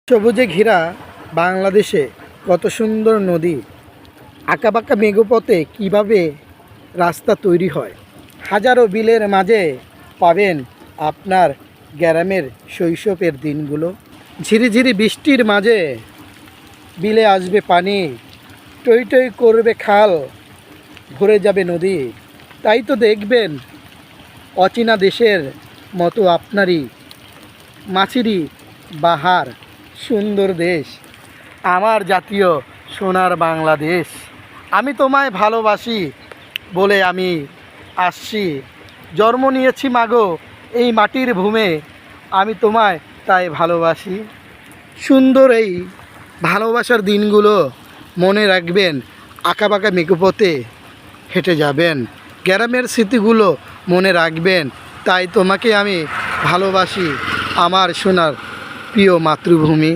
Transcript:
সবুজে ঘেরা বাংলাদেশে কত সুন্দর নদী, আঁকাবাঁকা মেঘপথে কিভাবে রাস্তা তৈরি হয়। হাজারো বিলের মাঝে পাবেন আপনার গ্রামের শৈশবের দিনগুলো। ঝিরিঝিরি বৃষ্টির মাঝে বিলে আসবে পানি, টই টই করবে খাল, ভরে যাবে নদী। তাই তো দেখবেন অচেনা দেশের মতো আপনারই মাছিরই বাহার সুন্দর দেশ, আমার জাতীয় সোনার বাংলাদেশ। আমি তোমায় ভালোবাসি বলে আমি আসছি, জন্ম নিয়েছি মাগো এই মাটির ভূমে, আমি তোমায় তাই ভালোবাসি। সুন্দর এই ভালোবাসার দিনগুলো মনে রাখবেন, আঁকাবাঁকা মেঘপথে হেঁটে যাবেন, গ্রামের স্মৃতিগুলো মনে রাখবেন। তাই তোমাকে আমি ভালোবাসি, আমার সোনার প্রিয় মাতৃভূমি।